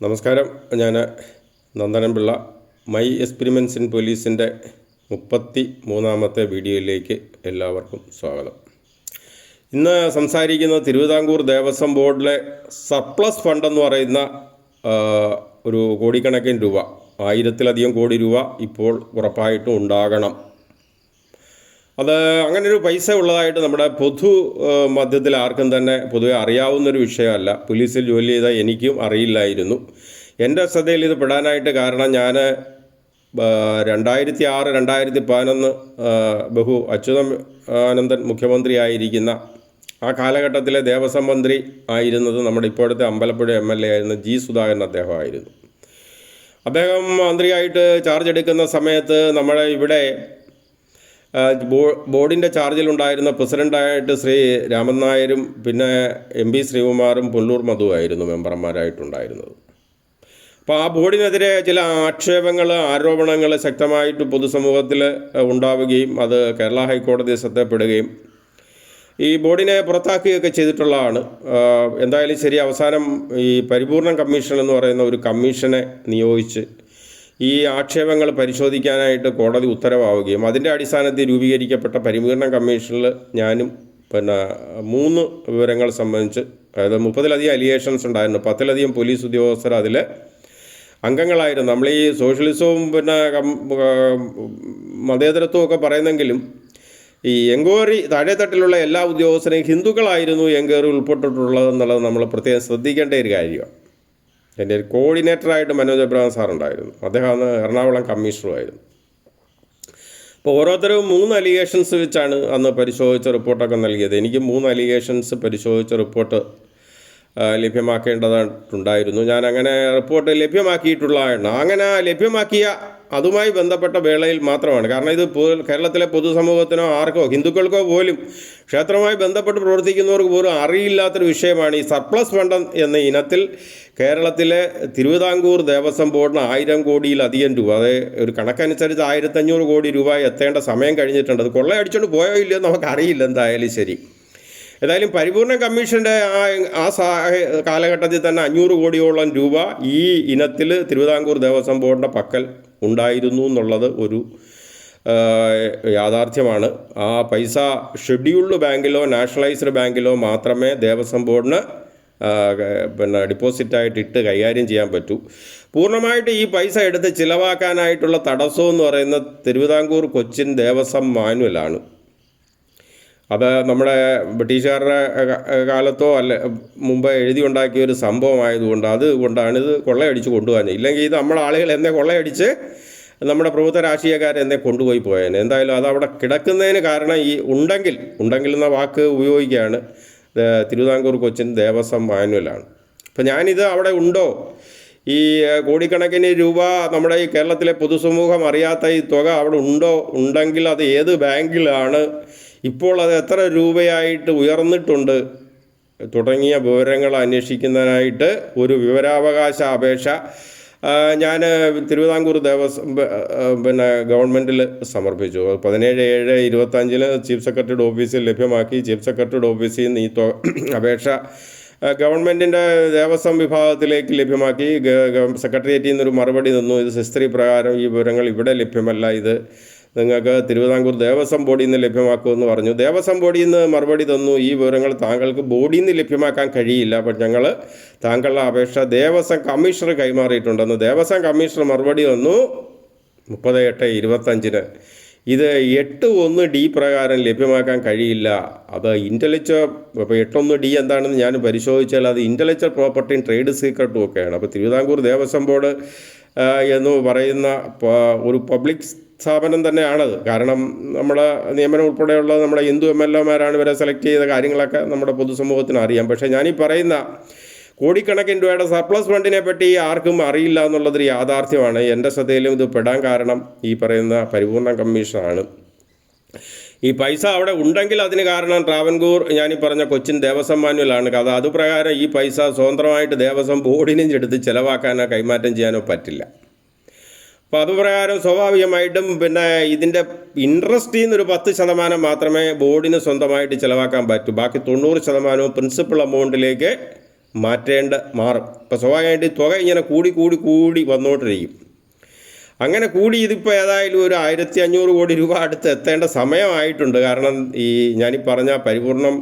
നമസ്കാരം. ഞാൻ Nandanan Pillai. My experiments in പോലീസിൻ്റെ 33ാമത്തെ വീഡിയോയിലേക്ക് എല്ലാവർക്കും സ്വാഗതം. ഇന്ന് സംസാരിക്കുന്നത് തിരുവിതാംകൂർ ദേവസ്വം ബോർഡിലെ സർപ്ലസ് ഫണ്ട് എന്ന് പറയുന്ന ഒരു കോടിക്കണക്കിന് രൂപ, 1000-ലധികം കോടി രൂപ ഇപ്പോൾ ഉറപ്പായിട്ടും ഉണ്ടാകണം. അത് അങ്ങനൊരു പൈസ ഉള്ളതായിട്ട് നമ്മുടെ മധ്യത്തിൽ ആർക്കും തന്നെ പൊതുവെ അറിയാവുന്നൊരു വിഷയമല്ല. പോലീസിൽ ജോലി ചെയ്ത എനിക്കും അറിയില്ലായിരുന്നു. എൻ്റെ ശ്രദ്ധയിൽ ഇത് പെടാനായിട്ട് കാരണം ഞാൻ 2006-2011 അച്യുതാനന്ദൻ മുഖ്യമന്ത്രിയായിരിക്കുന്ന ആ കാലഘട്ടത്തിലെ ദേവസ്വം മന്ത്രി ആയിരുന്നത് നമ്മുടെ ഇപ്പോഴത്തെ അമ്പലപ്പുഴ MLA ആയിരുന്ന G. സുധാകരൻ അദ്ദേഹമായിരുന്നു. അദ്ദേഹം മന്ത്രിയായിട്ട് ചാർജ് എടുക്കുന്ന സമയത്ത് നമ്മുടെ ഇവിടെ ബോർഡിൻ്റെ ചാർജിലുണ്ടായിരുന്ന പ്രസിഡൻ്റായിട്ട് ശ്രീ രാമൻ നായരും പിന്നെ MP ശ്രീകുമാറും പുല്ലൂർ മധുവായിരുന്നു മെമ്പർമാരായിട്ടുണ്ടായിരുന്നത്. അപ്പോൾ ആ ബോർഡിനെതിരെ ചില ആരോപണങ്ങൾ ശക്തമായിട്ട് പൊതുസമൂഹത്തിൽ ഉണ്ടാവുകയും അത് കേരള ഹൈക്കോടതി ശ്രദ്ധപ്പെടുകയും ഈ ബോർഡിനെ പുറത്താക്കുകയൊക്കെ ചെയ്തിട്ടുള്ളതാണ്. എന്തായാലും ശരി, അവസാനം ഈ പരിപൂർണ കമ്മീഷൻ എന്ന് പറയുന്ന ഒരു കമ്മീഷനെ നിയോഗിച്ച് ഈ ആക്ഷേപങ്ങൾ പരിശോധിക്കാനായിട്ട് കോടതി ഉത്തരവാവുകയും അതിൻ്റെ അടിസ്ഥാനത്തിൽ രൂപീകരിക്കപ്പെട്ട പരിപൂർണ കമ്മീഷനിൽ ഞാനും 3 വിവരങ്ങൾ സംബന്ധിച്ച്, അതായത് 30-ലധികം അലിഗേഷൻസ് ഉണ്ടായിരുന്നു. 10-ലധികം പോലീസ് ഉദ്യോഗസ്ഥർ അതിൽ അംഗങ്ങളായിരുന്നു. നമ്മൾ ഈ സോഷ്യലിസവും മതേതരത്വവും ഒക്കെ പറയുന്നെങ്കിലും ഈ എൻക്വയറി താഴെത്തട്ടിലുള്ള എല്ലാ ഉദ്യോഗസ്ഥരെയും ഹിന്ദുക്കളായിരുന്നു എൻക്വയറി ഉൾപ്പെട്ടിട്ടുള്ളതെന്നുള്ളത് നമ്മൾ പ്രത്യേകം ശ്രദ്ധിക്കേണ്ട ഒരു കാര്യമാണ്. എൻ്റെ ഒരു കോർഡിനേറ്ററായിട്ട് മനോജ് എബ്രഹാം സാറുണ്ടായിരുന്നു. അദ്ദേഹം അന്ന് എറണാകുളം കമ്മീഷണറുമായിരുന്നു. അപ്പോൾ ഓരോരുത്തരും 3 അലിഗേഷൻസ് വെച്ചാണ് അന്ന് പരിശോധിച്ച റിപ്പോർട്ടൊക്കെ നൽകിയത്. എനിക്ക് 3 അലിഗേഷൻസ് പരിശോധിച്ച റിപ്പോർട്ട് ലഭ്യമാക്കേണ്ടതായിട്ടുണ്ടായിരുന്നു. ഞാൻ അങ്ങനെ റിപ്പോർട്ട് ലഭ്യമാക്കിയിട്ടുള്ളതാണ്. അങ്ങനെ ലഭ്യമാക്കിയ അതുമായി ബന്ധപ്പെട്ട വേളയിൽ മാത്രമാണ്. കാരണം ഇത് കേരളത്തിലെ പൊതുസമൂഹത്തിനോ ആർക്കോ ഹിന്ദുക്കൾക്കോ പോലും ക്ഷേത്രവുമായി ബന്ധപ്പെട്ട് പ്രവർത്തിക്കുന്നവർക്ക് പോലും അറിയില്ലാത്തൊരു വിഷയമാണ് ഈ സർപ്ലസ് ഫണ്ട് എന്ന ഇനത്തിൽ കേരളത്തിലെ തിരുവിതാംകൂർ ദേവസ്വം ബോർഡിന് 1000 കോടിയിലധികം രൂപ, അതായത് ഒരു കണക്കനുസരിച്ച് 1500 കോടി രൂപ എത്തേണ്ട സമയം കഴിഞ്ഞിട്ടുണ്ട്. അത് കൊള്ളയടിച്ചുകൊണ്ട് പോയോ ഇല്ലയോ നമുക്കറിയില്ല. എന്തായാലും ശരി, ഏതായാലും പരിപൂർണ കമ്മീഷൻ്റെ ആ കാലഘട്ടത്തിൽ തന്നെ 500 കോടിയോളം രൂപ ഈ ഇനത്തിൽ തിരുവിതാംകൂർ ദേവസ്വം ബോർഡിൻ്റെ പക്കൽ ഉണ്ടായിരുന്നു എന്നുള്ളത് ഒരു യാഥാർത്ഥ്യമാണ്. ആ പൈസ ഷെഡ്യൂൾഡ് ബാങ്കിലോ നാഷണലൈസ്ഡ് ബാങ്കിലോ മാത്രമേ ദേവസ്വം ബോർഡിന് ഡിപ്പോസിറ്റായിട്ട് ഇട്ട് കൈകാര്യം ചെയ്യാൻ പറ്റൂ. പൂർണ്ണമായിട്ട് ഈ പൈസ എടുത്ത് ചിലവാക്കാനായിട്ടുള്ള തടസ്സം എന്ന് പറയുന്നത് തിരുവിതാംകൂർ കൊച്ചിൻ ദേവസ്വം മാനുവലാണ്. അത് നമ്മുടെ ബ്രിട്ടീഷുകാരുടെ കാലത്തോ മുമ്പ് എഴുതി ഉണ്ടാക്കിയ ഒരു സംഭവമായതുകൊണ്ട് അതുകൊണ്ടാണ് ഇത് കൊള്ളയടിച്ച് കൊണ്ടുപോകാൻ. ഇല്ലെങ്കിൽ ഇത് നമ്മുടെ ആളുകൾ എന്നെ കൊള്ളയടിച്ച് നമ്മുടെ പ്രഭുത്വ രാഷ്ട്രീയക്കാരെന്നെ കൊണ്ടുപോയി പോയേനെ. എന്തായാലും അതവിടെ കിടക്കുന്നതിന് കാരണം ഈ ഉണ്ടെങ്കിൽ എന്ന വാക്ക് ഉപയോഗിക്കുകയാണ്, തിരുവിതാംകൂർ കൊച്ചിൻ ദേവസ്വം മാനുവലാണ്. അപ്പം ഞാനിത് അവിടെ ഉണ്ടോ, ഈ കോടിക്കണക്കിന് രൂപ നമ്മുടെ ഈ കേരളത്തിലെ പൊതുസമൂഹം അറിയാത്ത ഈ തുക അവിടെ ഉണ്ടെങ്കിൽ അത് ഏത് ബാങ്കിലാണ്, ഇപ്പോൾ അത് എത്ര രൂപയായിട്ട് ഉയർന്നിട്ടുണ്ട് തുടങ്ങിയ വിവരങ്ങൾ അന്വേഷിക്കുന്നതിനായിട്ട് ഒരു വിവരാവകാശ അപേക്ഷ ഞാൻ തിരുവിതാംകൂർ ദേവസ്വം ഗവൺമെൻറ്റിൽ സമർപ്പിച്ചു. 17/7/25 ചീഫ് സെക്രട്ടറിയുടെ ഓഫീസിൽ ലഭ്യമാക്കി. ചീഫ് സെക്രട്ടറിയുടെ ഓഫീസിൽ നിന്ന് ഈ അപേക്ഷ ഗവൺമെൻറ്റിൻ്റെ ദേവസ്വം വിഭാഗത്തിലേക്ക് ലഭ്യമാക്കി. സെക്രട്ടേറിയറ്റിൽ നിന്നൊരു മറുപടി തന്നു, ഇത് സിസ്ത്രി പ്രകാരം ഈ വിവരങ്ങൾ ഇവിടെ ലഭ്യമല്ല, ഇത് നിങ്ങൾക്ക് തിരുവിതാംകൂർ ദേവസ്വം ബോർഡിൽ നിന്ന് ലഭ്യമാക്കുമെന്ന് പറഞ്ഞു. ദേവസ്വം ബോർഡിൽ നിന്ന് മറുപടി തന്നു, ഈ വിവരങ്ങൾ താങ്കൾക്ക് ബോർഡിൽ നിന്ന് ലഭ്യമാക്കാൻ കഴിയില്ല, അപ്പോൾ ഞങ്ങൾ താങ്കളുടെ അപേക്ഷ ദേവസ്വം കമ്മീഷണർ കൈമാറിയിട്ടുണ്ടെന്ന്. ദേവസ്വം കമ്മീഷണർ മറുപടി തന്നു 30/8/25 ഇത് 8(1)D പ്രകാരം ലഭ്യമാക്കാൻ കഴിയില്ല. അത് അപ്പോൾ 8(1)D എന്താണെന്ന് ഞാൻ പരിശോധിച്ചാൽ അത് ഇൻ്റലക്ച്വൽ പ്രോപ്പർട്ടിയും ട്രേഡ് സീക്രട്ടും ഒക്കെയാണ്. അപ്പോൾ തിരുവിതാംകൂർ ദേവസ്വം ബോർഡ് എന്ന് പറയുന്ന ഒരു പബ്ലിക് സ്ഥാപനം തന്നെയാണത്. കാരണം നമ്മുടെ നിയമനം ഉൾപ്പെടെയുള്ള നമ്മുടെ ഹിന്ദു MLA-മാരാണ് ഇവരെ സെലക്ട് ചെയ്ത കാര്യങ്ങളൊക്കെ നമ്മുടെ പൊതുസമൂഹത്തിന് അറിയാം. പക്ഷേ ഞാനീ പറയുന്ന കോടിക്കണക്കിന് രൂപയുടെ സർപ്ലസ് ഫണ്ടിനെ പറ്റി ആർക്കും അറിയില്ല എന്നുള്ളതൊരു യാഥാർത്ഥ്യമാണ്. എൻ്റെ ശ്രദ്ധയിലും ഇത് പെടാൻ കാരണം ഈ പറയുന്ന പരിപൂർണ കമ്മീഷനാണ്. ഈ പൈസ അവിടെ ഉണ്ടെങ്കിൽ അതിന് കാരണം ട്രാവൻകൂർ ഞാനീ പറഞ്ഞ കൊച്ചിൻ ദേവസ്വം മാനുവലാണ്. അതുപ്രകാരം ഈ പൈസ സ്വതന്ത്രമായിട്ട് ദേവസ്വം ബോർഡിനും എടുത്ത് ചിലവാക്കാനോ കൈമാറ്റം ചെയ്യാനോ പറ്റില്ല. അപ്പോൾ അതുപ്രകാരം സ്വാഭാവികമായിട്ടും ഇതിൻ്റെ ഇൻട്രസ്റ്റിൽ നിന്നൊരു 10% മാത്രമേ ബോർഡിന് സ്വന്തമായിട്ട് ചിലവാക്കാൻ പറ്റൂ. ബാക്കി 90% പ്രിൻസിപ്പൽ എമൗണ്ടിലേക്ക് മാറും. ഇപ്പോൾ സ്വാഭാവികമായിട്ട് തുക ഇങ്ങനെ കൂടി വന്നുകൊണ്ടിരിക്കും. അങ്ങനെ കൂടി ഇതിപ്പോൾ ഏതായാലും ഒരു 1500 കോടി രൂപ അടുത്ത് എത്തേണ്ട സമയമായിട്ടുണ്ട്. കാരണം ഈ ഞാനീ പറഞ്ഞ പരിപൂർണം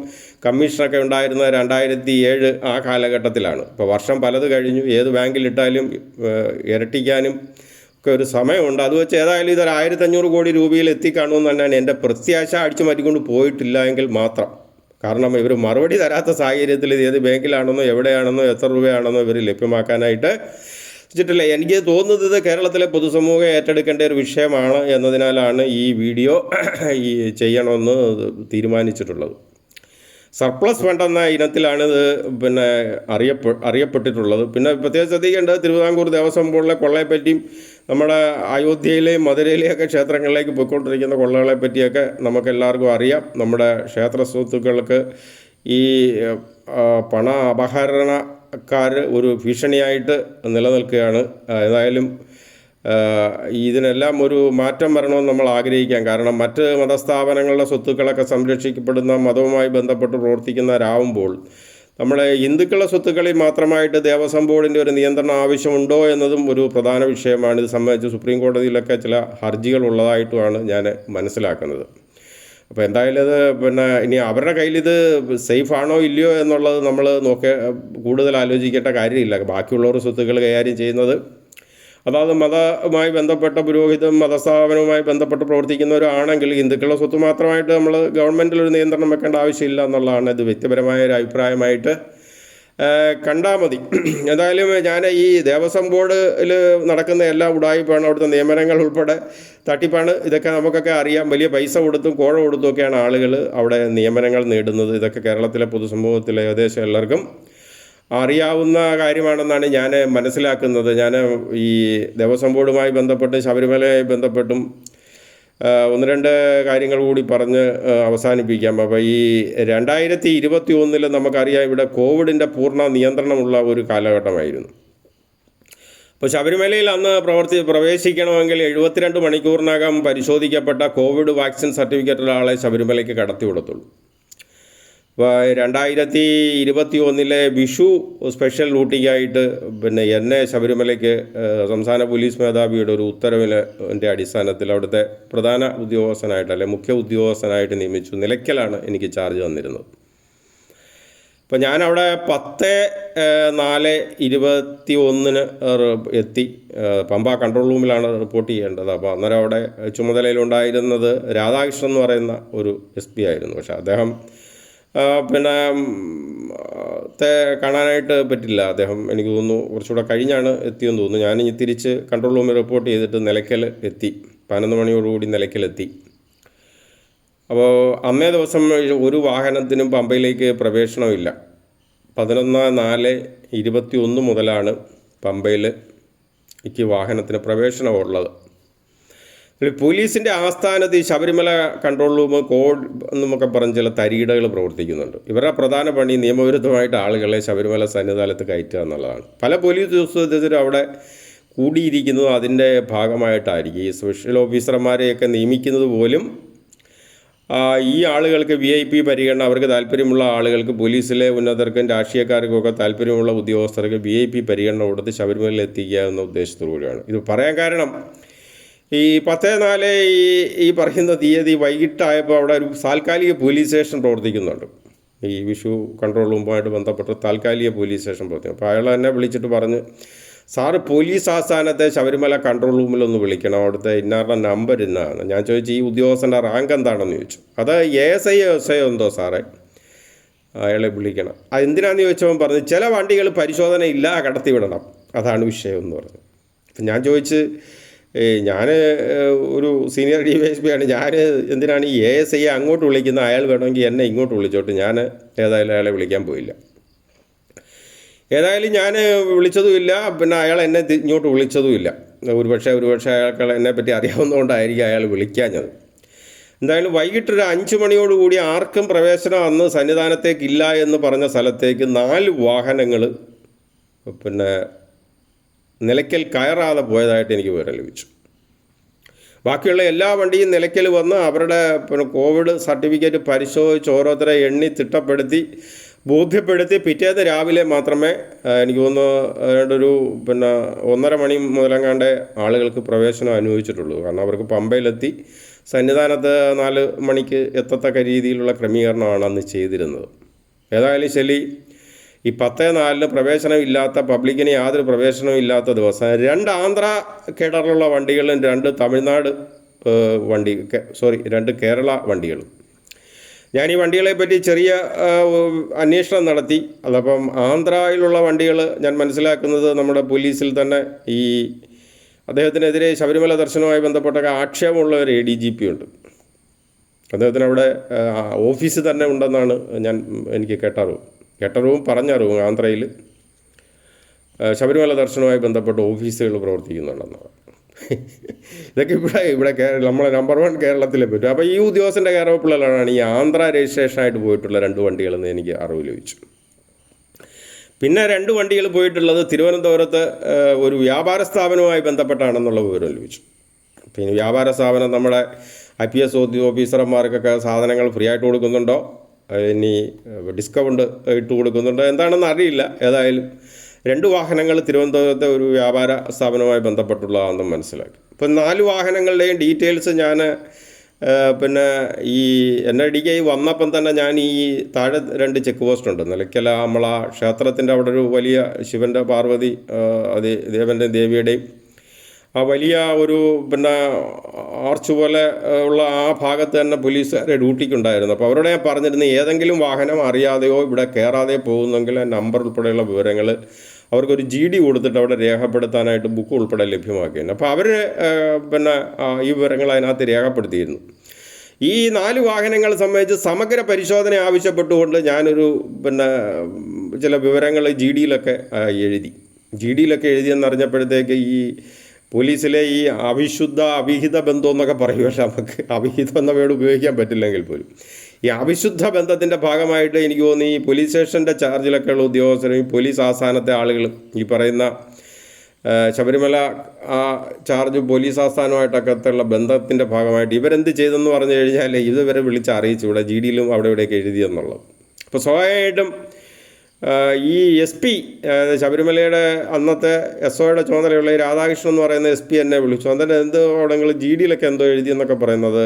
കമ്മീഷനൊക്കെ ഉണ്ടായിരുന്നത് 2007 ആ കാലഘട്ടത്തിലാണ്. ഇപ്പോൾ വർഷം പലത് കഴിഞ്ഞു. ഏത് ബാങ്കിലിട്ടാലും ഇരട്ടിക്കാനും ഒക്കെ ഒരു സമയമുണ്ട്. അത് വെച്ച് ഏതായാലും ഇതൊരു 1500 കോടി രൂപയിൽ എത്തിക്കാണുമെന്ന് തന്നെയാണ് എൻ്റെ പ്രത്യാശ. അടിച്ചു മാറ്റിക്കൊണ്ട് പോയിട്ടില്ല എങ്കിൽ മാത്രം. കാരണം ഇവർ മറുപടി തരാത്ത സാഹചര്യത്തിൽ ഇത് ഏത് ബാങ്കിലാണെന്നോ എവിടെയാണെന്നോ എത്ര രൂപയാണെന്നോ ഇവർ ലഭ്യമാക്കാനായിട്ട് വെച്ചിട്ടില്ല. എനിക്ക് തോന്നുന്നത് ഇത് കേരളത്തിലെ പൊതുസമൂഹം ഏറ്റെടുക്കേണ്ട ഒരു വിഷയമാണ് എന്നതിനാലാണ് ഈ വീഡിയോ ചെയ്യണമെന്ന് തീരുമാനിച്ചിട്ടുള്ളത്. സർപ്ലസ് ഫണ്ട് എന്ന ഇനത്തിലാണ് ഇത് അറിയപ്പെട്ടിട്ടുള്ളത്. പിന്നെ പ്രത്യേകം ശ്രദ്ധിക്കേണ്ടത് തിരുവിതാംകൂർ ദേവസ്വം ബോർഡിലെ കൊള്ളയെപ്പറ്റിയും നമ്മുടെ അയോധ്യയിലെയും മധുരയിലെയൊക്കെ ക്ഷേത്രങ്ങളിലേക്ക് പോയിക്കൊണ്ടിരിക്കുന്ന കൊള്ളകളെ പറ്റിയൊക്കെ നമുക്കെല്ലാവർക്കും അറിയാം. നമ്മുടെ ക്ഷേത്ര സ്വത്തുക്കൾക്ക് ഈ പണ അപഹരണക്കാർ ഒരു ഭീഷണിയായിട്ട് നിലനിൽക്കുകയാണ്. ഏതായാലും ഇതിനെല്ലാം ഒരു മാറ്റം വരണമെന്ന് നമ്മൾ ആഗ്രഹിക്കാം. കാരണം മറ്റ് മതസ്ഥാപനങ്ങളുടെ സ്വത്തുക്കളൊക്കെ സംരക്ഷിക്കപ്പെടുന്ന മതവുമായി ബന്ധപ്പെട്ട് പ്രവർത്തിക്കുന്നവരാകുമ്പോൾ നമ്മളെ ഹിന്ദുക്കളുടെ സ്വത്തുക്കളിൽ മാത്രമായിട്ട് ദേവസ്വം ബോർഡിൻ്റെ ഒരു നിയന്ത്രണം ആവശ്യമുണ്ടോ എന്നതും ഒരു പ്രധാന വിഷയമാണ്. ഇത് സംബന്ധിച്ച് സുപ്രീം കോടതിയിലൊക്കെ ചില ഹർജികൾ ഉള്ളതായിട്ടുമാണ് ഞാൻ മനസ്സിലാക്കുന്നത്. അപ്പോൾ എന്തായാലും ഇത് ഇനി അവരുടെ കയ്യിൽ ഇത് സേഫ് ആണോ ഇല്ലയോ എന്നുള്ളത് നമ്മൾ കൂടുതൽ ആലോചിക്കേണ്ട കാര്യമില്ല. ബാക്കിയുള്ളവർ സ്വത്തുക്കൾ കൈകാര്യം ചെയ്യുന്നത് അതായത് മതവുമായി ബന്ധപ്പെട്ട പുരോഹിതം മതസ്ഥാപനവുമായി ബന്ധപ്പെട്ട് പ്രവർത്തിക്കുന്നവരാണെങ്കിൽ ഹിന്ദുക്കളുടെ സ്വത്ത് മാത്രമായിട്ട് നമ്മൾ ഗവൺമെൻറ്റിലൊരു നിയന്ത്രണം വെക്കേണ്ട ആവശ്യമില്ല എന്നുള്ളതാണ് ഇത് വ്യക്തിപരമായ ഒരു അഭിപ്രായമായിട്ട് കണ്ടാൽ മതി. എന്തായാലും ഞാൻ ഈ ദേവസ്വം ബോർഡിൽ നടക്കുന്ന എല്ലാ ഉടായ്പാണ്, അവിടുത്തെ നിയമനങ്ങൾ ഉൾപ്പെടെ തട്ടിപ്പാണ്. ഇതൊക്കെ നമുക്കൊക്കെ അറിയാം. വലിയ പൈസ കൊടുത്തും കോഴ കൊടുത്തുമൊക്കെയാണ് ആളുകൾ അവിടെ നിയമനങ്ങൾ നേടുന്നത്. ഇതൊക്കെ കേരളത്തിലെ പൊതുസമൂഹത്തിലെ ഏകദേശം എല്ലാവർക്കും അറിയാവുന്ന കാര്യമാണെന്നാണ് ഞാൻ മനസ്സിലാക്കുന്നത്. ഞാൻ ഈ ദേവസ്വം ബോർഡുമായി ബന്ധപ്പെട്ടും ശബരിമലയുമായി ബന്ധപ്പെട്ടും ഒന്ന് രണ്ട് കാര്യങ്ങൾ കൂടി പറഞ്ഞ് അവസാനിപ്പിക്കാം. അപ്പോൾ ഈ 2021 നമുക്കറിയാം ഇവിടെ കോവിഡിൻ്റെ പൂർണ്ണ നിയന്ത്രണമുള്ള ഒരു കാലഘട്ടമായിരുന്നു. അപ്പോൾ ശബരിമലയിൽ അന്ന് പ്രവേശിക്കണമെങ്കിൽ 72 മണിക്കൂറിനകം പരിശോധിക്കപ്പെട്ട കോവിഡ് വാക്സിൻ സർട്ടിഫിക്കറ്റുള്ള ആളെ ശബരിമലയ്ക്ക് കടത്തി വിടത്തുള്ളൂ. ഇപ്പോൾ 2021 വിഷു സ്പെഷ്യൽ ഡ്യൂട്ടിക്കായിട്ട് എന്നെ ശബരിമലയ്ക്ക് സംസ്ഥാന പോലീസ് മേധാവിയുടെ ഒരു ഉത്തരവിൻ്റെ അടിസ്ഥാനത്തിൽ അവിടുത്തെ പ്രധാന ഉദ്യോഗസ്ഥനായിട്ട് അല്ലെങ്കിൽ മുഖ്യ ഉദ്യോഗസ്ഥനായിട്ട് നിയമിച്ചു. നിലയ്ക്കലാണ് എനിക്ക് ചാർജ് തന്നിരുന്നത്. അപ്പോൾ ഞാനവിടെ 10/4/21 എത്തി. പമ്പ കൺട്രോൾ റൂമിലാണ് റിപ്പോർട്ട് ചെയ്യേണ്ടത്. അപ്പോൾ അന്നേരം അവിടെ ചുമതലയിലുണ്ടായിരുന്നത് രാധാകൃഷ്ണൻ എന്ന് പറയുന്ന ഒരു SP ആയിരുന്നു. പക്ഷേ അദ്ദേഹം കാണാനായിട്ട് പറ്റില്ല. അദ്ദേഹം എനിക്ക് തോന്നുന്നു കുറച്ചുകൂടെ കഴിഞ്ഞാണ് എത്തിയെന്ന് തോന്നുന്നു. ഞാനിനി തിരിച്ച് കൺട്രോൾ റൂമിൽ റിപ്പോർട്ട് ചെയ്തിട്ട് നിലയ്ക്കൽ എത്തി. 11 മണിയോടുകൂടി നിലയ്ക്കലെത്തി. അപ്പോൾ അന്നേ ദിവസം ഒരു വാഹനത്തിനും പമ്പയിലേക്ക് പ്രവേശനമില്ല. 11/4/21 മുതലാണ് പമ്പയിലേക്ക് വാഹനത്തിന് പ്രവേശനമുള്ളത്. പോലീസിൻ്റെ ആസ്ഥാനത്ത് ഈ ശബരിമല കൺട്രോൾ റൂം കോഡ് എന്നൊക്കെ പറഞ്ഞ് ചില തരികിടകൾ പ്രവർത്തിക്കുന്നുണ്ട്. ഇവരുടെ പ്രധാന പണി നിയമവിരുദ്ധമായിട്ട് ആളുകളെ ശബരിമല സന്നിധാനത്ത് കയറ്റുക എന്നുള്ളതാണ്. പല പോലീസ് ഉദ്യോഗസ്ഥരും അവിടെ കൂടിയിരിക്കുന്നത് അതിൻ്റെ ഭാഗമായിട്ടായിരിക്കും. ഈ സ്പെഷ്യൽ ഓഫീസർമാരെയൊക്കെ നിയമിക്കുന്നത് പോലും ഈ ആളുകൾക്ക് VIP പരിഗണന, അവർക്ക് താല്പര്യമുള്ള ആളുകൾക്ക്, പോലീസിലെ ഉന്നതർക്കും രാഷ്ട്രീയക്കാർക്കുമൊക്കെ താല്പര്യമുള്ള ഉദ്യോഗസ്ഥർക്ക് VIP പരിഗണന കൊടുത്ത് ശബരിമലയിൽ എത്തിക്കുക എന്ന ഉദ്ദേശത്തോടുകൂടിയാണ്. ഇത് പറയാൻ കാരണം ഈ 10/4 ഈ പറയുന്ന തീയതി വൈകിട്ടായപ്പോൾ അവിടെ ഒരു താൽക്കാലിക പോലീസ് സ്റ്റേഷൻ പ്രവർത്തിക്കുന്നുണ്ട്. ഈ വിഷു കൺട്രോൾ റൂമുമായിട്ട് ബന്ധപ്പെട്ട് താൽക്കാലിക പോലീസ് സ്റ്റേഷൻ പ്രവർത്തിക്കും. അപ്പോൾ അയാൾ എന്നെ വിളിച്ചിട്ട് പറഞ്ഞ്, സാറ് പോലീസ് ആസ്ഥാനത്തെ ശബരിമല കൺട്രോൾ റൂമിലൊന്ന് വിളിക്കണം, അവിടുത്തെ ഇന്നാരുടെ നമ്പർ ഇന്നാണ്. ഞാൻ ചോദിച്ചു ഈ ഉദ്യോഗസ്ഥൻ്റെ റാങ്ക് എന്താണെന്ന് ചോദിച്ചു. അത് ASI SI എന്തോ സാറേ, അയാളെ വിളിക്കണം. അതെന്തിനാണെന്ന് ചോദിച്ചവൻ പറഞ്ഞു ചില വണ്ടികൾ പരിശോധന ഇല്ല, കടത്തി വിടണം, അതാണ് വിഷയം എന്ന് പറഞ്ഞു. അപ്പം ഞാൻ ചോദിച്ച് ഞാൻ ഒരു സീനിയർ DYSP ആണ്, ഞാൻ എന്തിനാണ് ഈ ASI അങ്ങോട്ട് വിളിക്കുന്നത്? അയാൾ വേണമെങ്കിൽ എന്നെ ഇങ്ങോട്ട് വിളിച്ചോട്ട്. ഞാൻ ഏതായാലും അയാളെ വിളിക്കാൻ പോയില്ല. ഏതായാലും ഞാൻ വിളിച്ചതുമില്ല, പിന്നെ അയാൾ എന്നെ ഇങ്ങോട്ട് വിളിച്ചതുമില്ല. ഒരുപക്ഷെ അയാൾക്ക് എന്നെപ്പറ്റി അറിയാവുന്നതുകൊണ്ടായിരിക്കും അയാൾ വിളിക്കാഞ്ഞത്. എന്തായാലും വൈകിട്ട് ഒരു 5 മണിയോടുകൂടി ആർക്കും പ്രവേശനം അന്ന് സന്നിധാനത്തേക്കില്ല എന്ന് പറഞ്ഞ സ്ഥലത്തേക്ക് 4 വാഹനങ്ങൾ നിലയ്ക്കൽ കയറാതെ പോയതായിട്ട് എനിക്ക് വിവരം ലഭിച്ചു. ബാക്കിയുള്ള എല്ലാ വണ്ടിയും നിലയ്ക്കൽ വന്ന് അവരുടെ കോവിഡ് സർട്ടിഫിക്കറ്റ് പരിശോധിച്ച് ഓരോരുത്തരെ എണ്ണി തിട്ടപ്പെടുത്തി ബോധ്യപ്പെടുത്തി പിറ്റേന്ന് രാവിലെ മാത്രമേ എനിക്ക് തോന്നുന്നു ഒരു 1:30 മണി മുതലെങ്ങാണ്ട് ആളുകൾക്ക് പ്രവേശനം അനുവദിച്ചിട്ടുള്ളൂ. കാരണം അവർക്ക് പമ്പയിലെത്തി സന്നിധാനത്ത് 4 മണിക്ക് എത്തത്തക്ക രീതിയിലുള്ള ക്രമീകരണമാണ് അന്ന് ചെയ്തിരുന്നത്. ഏതായാലും ശരി, ഈ 10:04 പ്രവേശനമില്ലാത്ത, പബ്ലിക്കിന് യാതൊരു പ്രവേശനവും ഇല്ലാത്ത ദിവസം 2 ആന്ധ്ര കേഡറിലുള്ള വണ്ടികളും 2 തമിഴ്നാട് 2 കേരള വണ്ടികളും. ഞാൻ ഈ വണ്ടികളെ പറ്റി ചെറിയ അന്വേഷണം നടത്തി. അതപ്പം ആന്ധ്രയിലുള്ള വണ്ടികൾ ഞാൻ മനസ്സിലാക്കുന്നത് നമ്മുടെ പോലീസിൽ തന്നെ ഈ അദ്ദേഹത്തിനെതിരെ ശബരിമല ദർശനവുമായി ബന്ധപ്പെട്ട ആക്ഷേപമുള്ള ഒരു ADGP ഉണ്ട്. അദ്ദേഹത്തിന് അവിടെ ഓഫീസ് തന്നെ ഉണ്ടെന്നാണ് എനിക്ക് കേട്ടറിവും പറഞ്ഞറിവും. ആന്ധ്രയിൽ ശബരിമല ദർശനവുമായി ബന്ധപ്പെട്ട ഓഫീസുകൾ പ്രവർത്തിക്കുന്നുണ്ടെന്നാണ്. ഇതൊക്കെ ഇവിടെ നമ്മളെ നമ്പർ 1 കേരളത്തിലെ പറ്റും. അപ്പോൾ ഈ ഉദ്യോഗസ്ഥൻ്റെ കയറപ്പിള്ളലാണ് ഈ ആന്ധ്ര രജിസ്ട്രേഷനായിട്ട് പോയിട്ടുള്ള 2 വണ്ടികളെന്ന് എനിക്ക് അറിവ് ലഭിച്ചു. പിന്നെ 2 വണ്ടികൾ പോയിട്ടുള്ളത് തിരുവനന്തപുരത്ത് ഒരു വ്യാപാര സ്ഥാപനവുമായി ബന്ധപ്പെട്ടാണെന്നുള്ള വിവരം ലഭിച്ചു. പിന്നെ വ്യാപാര സ്ഥാപനം നമ്മുടെ IPS ഓഫീസർമാർക്കൊക്കെ സാധനങ്ങൾ ഫ്രീ ആയിട്ട് കൊടുക്കുന്നുണ്ടോ, ഇനി ഡിസ്കൗണ്ട് ഇട്ട് കൊടുക്കുന്നുണ്ടോ എന്താണെന്ന് അറിയില്ല. ഏതായാലും 2 വാഹനങ്ങൾ തിരുവനന്തപുരത്തെ ഒരു വ്യാപാര സ്ഥാപനവുമായി ബന്ധപ്പെട്ടുള്ളതാണെന്ന് മനസ്സിലാക്കി. ഇപ്പം 4 വാഹനങ്ങളുടെയും ഡീറ്റെയിൽസ് ഞാൻ ഈ NIDK വന്നപ്പം തന്നെ ഞാൻ ഈ താഴെ 2 ചെക്ക് പോസ്റ്റ് ഉണ്ട്. നിലയ്ക്കല നമ്മള ക്ഷേത്രത്തിൻ്റെ അവിടെ ഒരു വലിയ ശിവൻ്റെ പാർവതി ദേവൻ്റെ ദേവിയുടെയും ആ വലിയ ഒരു ആർച്ച് പോലെ ഉള്ള ആ ഭാഗത്ത് തന്നെ പോലീസുകാരെ ഡ്യൂട്ടിക്കുണ്ടായിരുന്നു. അപ്പോൾ അവരോട് ഞാൻ പറഞ്ഞിരുന്നു, ഏതെങ്കിലും വാഹനം അറിയാതെയോ ഇവിടെ കയറാതെയോ പോകുന്നെങ്കിൽ നമ്പർ ഉൾപ്പെടെയുള്ള വിവരങ്ങൾ അവർക്കൊരു GD കൊടുത്തിട്ട് അവിടെ രേഖപ്പെടുത്താനായിട്ട് ബുക്ക് ഉൾപ്പെടെ ലഭ്യമാക്കിയിരുന്നു. അപ്പോൾ അവർ ഈ വിവരങ്ങൾ അതിനകത്ത് രേഖപ്പെടുത്തിയിരുന്നു. ഈ 4 വാഹനങ്ങൾ സംബന്ധിച്ച് സമഗ്ര പരിശോധന ആവശ്യപ്പെട്ടുകൊണ്ട് ഞാനൊരു ചില വിവരങ്ങൾ GDയിലൊക്കെ എഴുതിയെന്നറിഞ്ഞപ്പോഴത്തേക്ക് ഈ പോലീസിലെ ഈ അവിഹിത ബന്ധം എന്നൊക്കെ പറയുമല്ലോ, നമുക്ക് അവിഹിതം എന്ന വേർഡ് ഉപയോഗിക്കാൻ പറ്റില്ലെങ്കിൽ പോലും ഈ അവിശുദ്ധ ബന്ധത്തിൻ്റെ ഭാഗമായിട്ട് എനിക്ക് തോന്നി ഈ പോലീസ് സ്റ്റേഷൻ്റെ ചാർജിലൊക്കെയുള്ള ഉദ്യോഗസ്ഥരും ഈ പോലീസ് ആസ്ഥാനത്തെ ആളുകളും ഈ പറയുന്ന ശബരിമല ചാർജ് പോലീസ് ആസ്ഥാനമായിട്ടൊക്കെയുള്ള ബന്ധത്തിൻ്റെ ഭാഗമായിട്ട് ഇവരെന്ത് ചെയ്തെന്ന് പറഞ്ഞു കഴിഞ്ഞാൽ ഇതുവരെ വിളിച്ച് അറിയിച്ചു ഇവിടെ GDയിലും അവിടെ ഇവിടെയൊക്കെ എഴുതിയെന്നുള്ളത്. അപ്പോൾ സ്വാഭാവികമായിട്ടും ഈ SP ശബരിമലയുടെ അന്നത്തെ SOയുടെ ചുമതലയുള്ള ഈ രാധാകൃഷ്ണൻ എന്ന് പറയുന്ന SP എന്നെ വിളിച്ചു. അന്നേരം എന്തോടെങ്കിലും GDയിലൊക്കെ എന്തോ എഴുതിയെന്നൊക്കെ പറയുന്നത്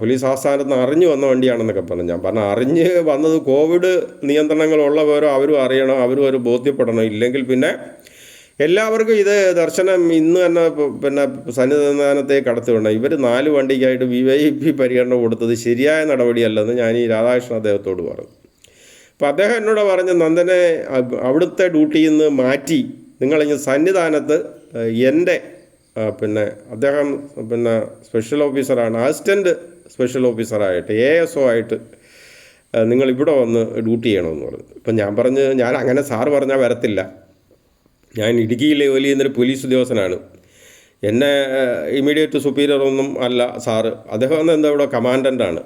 പോലീസ് ആസ്ഥാനത്ത് നിന്ന് അറിഞ്ഞു വന്ന വണ്ടിയാണെന്നൊക്കെ പറഞ്ഞു. ഞാൻ പറഞ്ഞു, അറിഞ്ഞ് വന്നത് കോവിഡ് നിയന്ത്രണങ്ങളുള്ളവരോ അവരും അറിയണം, അവരും ഒരു ബോധ്യപ്പെടണം. ഇല്ലെങ്കിൽ പിന്നെ എല്ലാവർക്കും ഇത് ദർശനം ഇന്ന് തന്നെ സന്നിധാനത്തേക്ക് കടത്തിവിടണം. ഇവർ 4 വണ്ടിക്കായിട്ട് VIP പരിഗണന കൊടുത്തത് ശരിയായ നടപടിയല്ലെന്ന് ഞാൻ ഈ രാധാകൃഷ്ണൻ അദ്ദേഹത്തോട് പറഞ്ഞു. അപ്പോൾ അദ്ദേഹം എന്നോട് പറഞ്ഞ്, നന്ദനെ അവിടുത്തെ ഡ്യൂട്ടിയിൽ നിന്ന് മാറ്റി നിങ്ങളിങ്ങ് സന്നിധാനത്ത് എൻ്റെ അദ്ദേഹം സ്പെഷ്യൽ ഓഫീസറാണ്, അസിസ്റ്റൻറ്റ് സ്പെഷ്യൽ ഓഫീസറായിട്ട് ASO ആയിട്ട് നിങ്ങളിവിടെ വന്ന് ഡ്യൂട്ടി ചെയ്യണമെന്ന് പറഞ്ഞു. ഇപ്പം ഞാൻ പറഞ്ഞു, ഞാൻ അങ്ങനെ സാറ് പറഞ്ഞാൽ വരത്തില്ല, ഞാൻ ഇടുക്കിയിലെ ജോലി ചെയ്യുന്നൊരു പോലീസ് ഉദ്യോഗസ്ഥനാണ്, എന്നെ ഇമ്മീഡിയറ്റ് സുപ്പീരിയർ ഒന്നും അല്ല സാറ്, അദ്ദേഹം എന്താ ഇവിടെ കമാൻഡൻ്റാണ്.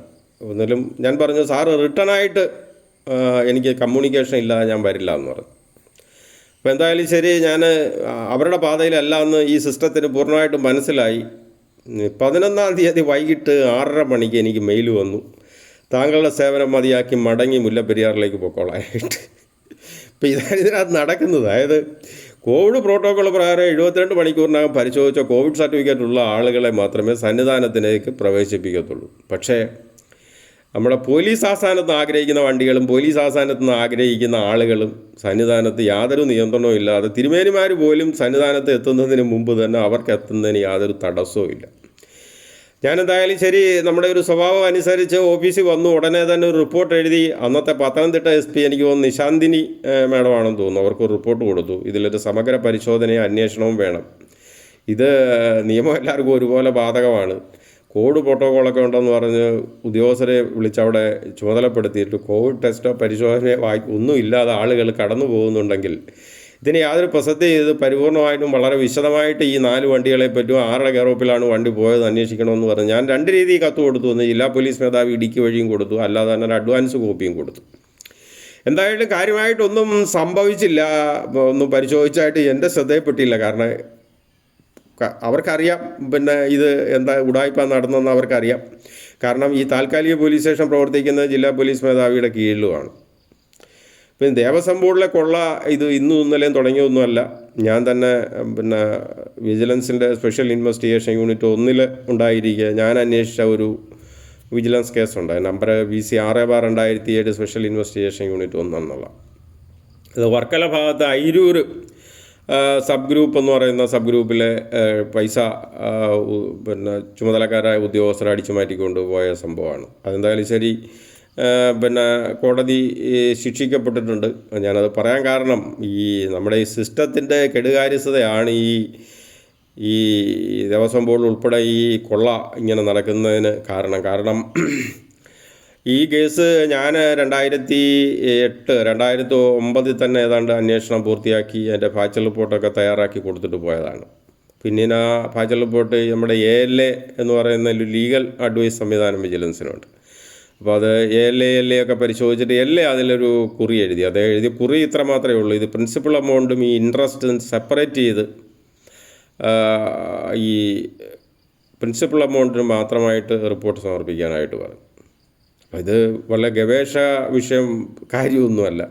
എന്നാലും ഞാൻ പറഞ്ഞു, സാറ് റിട്ടേണായിട്ട് എനിക്ക് കമ്മ്യൂണിക്കേഷൻ ഇല്ലാതെ ഞാൻ വരില്ല എന്ന് പറഞ്ഞു. അപ്പോൾ എന്തായാലും ശരി, ഞാൻ അവരുടെ പാതയിലല്ല എന്ന് ഈ സിസ്റ്റത്തിന് പൂർണ്ണമായിട്ടും മനസ്സിലായി. 11-ാം തീയതി വൈകിട്ട് 6:30 മണിക്ക് എനിക്ക് മെയിൽ വന്നു, താങ്കളുടെ സേവനം മതിയാക്കി മടങ്ങി മുല്ലപ്പെരിയാറിലേക്ക് പൊക്കോളാനായിട്ട്. ഇപ്പോൾ ഇതിനകത്ത് നടക്കുന്നത്, അതായത് കോവിഡ് പ്രോട്ടോക്കോൾ പ്രകാരം 72 മണിക്കൂറിനകം പരിശോധിച്ച കോവിഡ് സർട്ടിഫിക്കറ്റ് ഉള്ള ആളുകളെ മാത്രമേ സന്നിധാനത്തിലേക്ക് പ്രവേശിപ്പിക്കത്തുള്ളൂ. പക്ഷേ നമ്മുടെ പോലീസ് ആസ്ഥാനത്ത് ആഗ്രഹിക്കുന്ന വണ്ടികളും പോലീസ് ആസ്ഥാനത്ത് നിന്ന് ആഗ്രഹിക്കുന്ന ആളുകളും സന്നിധാനത്ത് യാതൊരു നിയന്ത്രണവും ഇല്ലാതെ തിരുമേനിമാർ പോലും സന്നിധാനത്ത് എത്തുന്നതിന് മുമ്പ് തന്നെ അവർക്ക് എത്തുന്നതിന് യാതൊരു തടസ്സവും ഇല്ല. ഞാനെന്തായാലും ശരി, നമ്മുടെ ഒരു സ്വഭാവം അനുസരിച്ച് ഓഫീസിൽ വന്നു. ഉടനെ തന്നെ ഒരു റിപ്പോർട്ട് എഴുതി അന്നത്തെ പത്തനംതിട്ട SP എനിക്ക് തോന്നുന്നു നിശാന്തിനി മാഡമാണെന്ന് തോന്നുന്നു, അവർക്ക് റിപ്പോർട്ട് കൊടുത്തു. ഇതിലൊരു സമഗ്ര പരിശോധനയും അന്വേഷണവും വേണം. ഇത് നിയമം എല്ലാവർക്കും ഒരുപോലെ ബാധകമാണ്. കോവിഡ് പ്രോട്ടോക്കോളൊക്കെ ഉണ്ടെന്ന് പറഞ്ഞ് ഉദ്യോഗസ്ഥരെ വിളിച്ചവിടെ ചുമതലപ്പെടുത്തിയിട്ട് കോവിഡ് ടെസ്റ്റോ പരിശോധനയോ ഒന്നും ഇല്ലാതെ ആളുകൾ കടന്നു പോകുന്നുണ്ടെങ്കിൽ ഇതിന് യാതൊരു പ്രസക്തി ചെയ്ത് പരിപൂർണമായിട്ടും വളരെ വിശദമായിട്ട് ഈ 4 വണ്ടികളെ പറ്റും, ആരുടെ കെയറോപ്പിലാണ് വണ്ടി പോയത് അന്വേഷിക്കണമെന്ന് പറഞ്ഞ് ഞാൻ 2 രീതിയിൽ കത്ത് കൊടുത്തു. ഒന്ന് ജില്ലാ പോലീസ് മേധാവി ഇടുക്കി വഴിയും കൊടുത്തു, അല്ലാതെ തന്നെ ഒരു അഡ്വാൻസ് കോപ്പിയും കൊടുത്തു. എന്തായാലും കാര്യമായിട്ടൊന്നും സംഭവിച്ചില്ല, ഒന്നും പരിശോധിച്ചായിട്ട് എൻ്റെ ശ്രദ്ധയിൽപ്പെട്ടില്ല. കാരണം അവർക്കറിയാം ഇത് എന്താ ഉടായ്പ നടന്നതെന്ന് അവർക്കറിയാം. കാരണം ഈ താൽക്കാലിക പോലീസ് സ്റ്റേഷൻ പ്രവർത്തിക്കുന്നത് ജില്ലാ പോലീസ് മേധാവിയുടെ കീഴിലുമാണ്. പിന്നെ ദേവസ്വം ബോർഡിലെ കൊള്ള ഇത് ഇന്നും ഇന്നലെയും തുടങ്ങിയൊന്നുമല്ല. ഞാൻ തന്നെ പിന്നെ വിജിലൻസിൻ്റെ സ്പെഷ്യൽ ഇൻവെസ്റ്റിഗേഷൻ യൂണിറ്റ് 1 ഉണ്ടായിരിക്കുക ഞാൻ അന്വേഷിച്ച ഒരു വിജിലൻസ് കേസുണ്ടായി. Number VC 6/2007 special investigation unit 1 എന്നുള്ള. ഇത് വർക്കല ഭാഗത്ത് അയിരൂർ സബ് ഗ്രൂപ്പ് എന്ന് പറയുന്ന സബ് ഗ്രൂപ്പിലെ പൈസ പിന്നെ ചുമതലക്കാരായ ഉദ്യോഗസ്ഥരെ അടിച്ചു മാറ്റിക്കൊണ്ട് പോയ സംഭവമാണ്. അതെന്തായാലും ശരി, പിന്നെ കോടതി ശിക്ഷിക്കപ്പെട്ടിട്ടുണ്ട്. ഞാനത് പറയാൻ കാരണം ഈ നമ്മുടെ ഈ സിസ്റ്റത്തിൻ്റെ കെടുകാര്യസ്ഥതയാണ് ഈ ദേവസ്വം ബോർഡ് ഉൾപ്പെടെ ഈ കൊള്ള ഇങ്ങനെ നടക്കുന്നതിന് കാരണം ഈ കേസ് ഞാൻ 2009 തന്നെ ഏതാണ്ട് അന്വേഷണം പൂർത്തിയാക്കി എൻ്റെ ഫാക്ചർ റിപ്പോർട്ടൊക്കെ തയ്യാറാക്കി കൊടുത്തിട്ട് പോയതാണ്. പിന്നെ ആ ഫാക്ചർ റിപ്പോർട്ട് നമ്മുടെ ALA എന്ന് പറയുന്ന ലീഗൽ അഡ്വൈസ് സംവിധാനം വിജിലൻസിനുണ്ട്. അപ്പോൾ അത് ALA ഒക്കെ പരിശോധിച്ചിട്ട് അതിലൊരു കുറി എഴുതി. അത് എഴുതിയ കുറി ഇത്ര മാത്രമേ ഉള്ളൂ: ഇത് പ്രിൻസിപ്പൽ എമൗണ്ടും ഈ ഇൻട്രസ്റ്റും സെപ്പറേറ്റ് ചെയ്ത് ഈ പ്രിൻസിപ്പൽ എമൗണ്ടിന് മാത്രമായിട്ട് റിപ്പോർട്ട് സമർപ്പിക്കാനായിട്ട് പറഞ്ഞു. ഇത് വളരെ ഗവേഷണ വിഷയം കാര്യമൊന്നുമല്ല.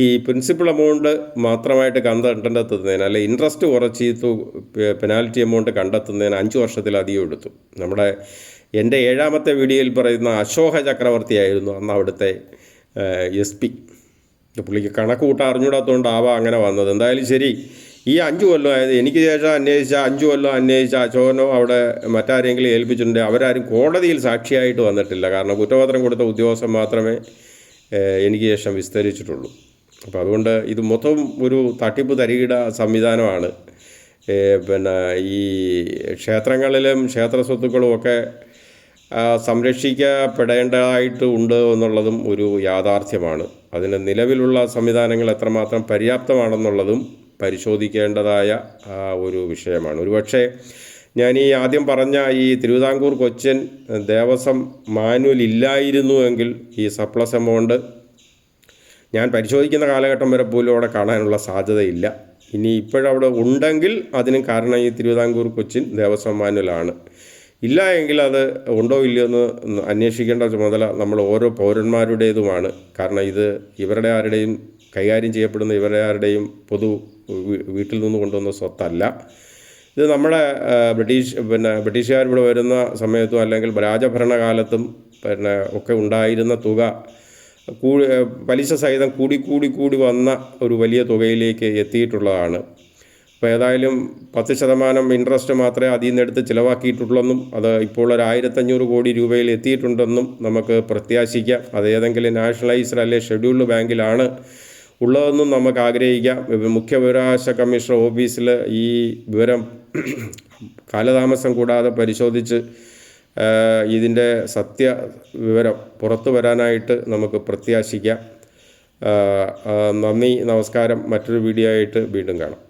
ഈ പ്രിൻസിപ്പൽ എമൗണ്ട് മാത്രമായിട്ട് കണ്ടെത്തുന്നതിന്, അല്ലെ ഇൻട്രസ്റ്റ് കുറച്ച് പെനാൽറ്റി എമൗണ്ട് കണ്ടെത്തുന്നതിന് 5 വർഷത്തിലധികം എടുത്തു. എൻ്റെ 7ാമത്തെ വീഡിയോയിൽ പറയുന്ന അശോക ചക്രവർത്തിയായിരുന്നു അന്ന് അവിടുത്തെ SP. പുള്ളിക്ക് കണക്ക് കൂട്ടാൻ അറിഞ്ഞൂടാത്തതുകൊണ്ടാവാം അങ്ങനെ വന്നത്. എന്തായാലും ശരി, ഈ 5 കൊല്ലം ആയത് എനിക്ക് ശേഷം അന്വേഷിച്ച 5 കൊല്ലം അന്വേഷിച്ച അശോകനോ അവിടെ മറ്റാരെങ്കിലും ഏൽപ്പിച്ചിട്ടുണ്ട്. അവരാരും കോടതിയിൽ സാക്ഷിയായിട്ട് വന്നിട്ടില്ല. കാരണം കുറ്റപത്രം കൊടുത്ത ഉദ്യോഗസ്ഥൻ മാത്രമേ എനിക്ക് ശേഷം വിസ്തരിച്ചിട്ടുള്ളൂ. അപ്പോൾ അതുകൊണ്ട് ഇത് മൊത്തം ഒരു തട്ടിപ്പ് തരികിട സംവിധാനമാണ്. പിന്നെ ഈ ക്ഷേത്രങ്ങളിലും ക്ഷേത്ര സ്വത്തുക്കളും ഒക്കെ സംരക്ഷിക്കപ്പെടേണ്ടതായിട്ട് ഉണ്ട് എന്നുള്ളതും ഒരു യാഥാർത്ഥ്യമാണ്. അതിന് നിലവിലുള്ള സംവിധാനങ്ങൾ എത്രമാത്രം പര്യാപ്തമാണെന്നുള്ളതും പരിശോധിക്കേണ്ടതായ ഒരു വിഷയമാണ്. ഒരുപക്ഷെ ഞാൻ ഈ ആദ്യം പറഞ്ഞ ഈ തിരുവിതാംകൂർ കൊച്ചിൻ ദേവസ്വം മാനുവൽ ഇല്ലായിരുന്നുവെങ്കിൽ ഈ സർപ്ലസ് എമൗണ്ട് ഞാൻ പരിശോധിക്കുന്ന കാലഘട്ടം വരെ പോലും അവിടെ കാണാനുള്ള സാധ്യതയില്ല. ഇനി ഇപ്പോഴവിടെ ഉണ്ടെങ്കിൽ അതിനും കാരണം ഈ തിരുവിതാംകൂർ കൊച്ചിൻ ദേവസ്വം മാനുവലാണ്. ഇല്ല എങ്കിൽ അത് ഉണ്ടോ ഇല്ലയോ എന്ന് അന്വേഷിക്കേണ്ട ചുമതല നമ്മൾ ഓരോ പൗരന്മാരുടേതുമാണ്. കാരണം ഇത് ഇവരുടെ ആരുടെയും കൈകാര്യം ചെയ്യപ്പെടുന്ന ഇവരുടെ ആരുടെയും വീട്ടിൽ നിന്ന് കൊണ്ടുവന്ന സ്വത്തല്ല. ഇത് നമ്മുടെ ബ്രിട്ടീഷുകാർ ഇവിടെ വരുന്ന സമയത്തും അല്ലെങ്കിൽ രാജഭരണകാലത്തും ഒക്കെ ഉണ്ടായിരുന്ന തുക പലിശ സഹിതം കൂടി വന്ന ഒരു വലിയ തുകയിലേക്ക് എത്തിയിട്ടുള്ളതാണ്. അപ്പോൾ ഏതായാലും 10% ഇൻട്രസ്റ്റ് മാത്രമേ അതിൽ നിന്ന് എടുത്ത് ചിലവാക്കിയിട്ടുള്ളെന്നും അത് ഇപ്പോൾ ഒരു 1500 കോടി രൂപയിൽ എത്തിയിട്ടുണ്ടെന്നും നമുക്ക് പ്രത്യാശിക്കാം. അത് ഏതെങ്കിലും നാഷണലൈസ്ഡ് അല്ലെങ്കിൽ ഷെഡ്യൂൾഡ് ബാങ്കിലാണ് ഉള്ളതെന്നും നമുക്ക് ആഗ്രഹിക്കാം. മുഖ്യ വിവരാവകാശ കമ്മീഷണർ ഓഫീസിൽ ഈ വിവരം കാലതാമസം കൂടാതെ പരിശോധിച്ച് ഇതിൻ്റെ വിവരം പുറത്തു വരാനായിട്ട് നമുക്ക് പ്രത്യാശിക്കാം. നന്ദി, നമസ്കാരം. മറ്റൊരു വീഡിയോ ആയിട്ട് വീണ്ടും കാണാം.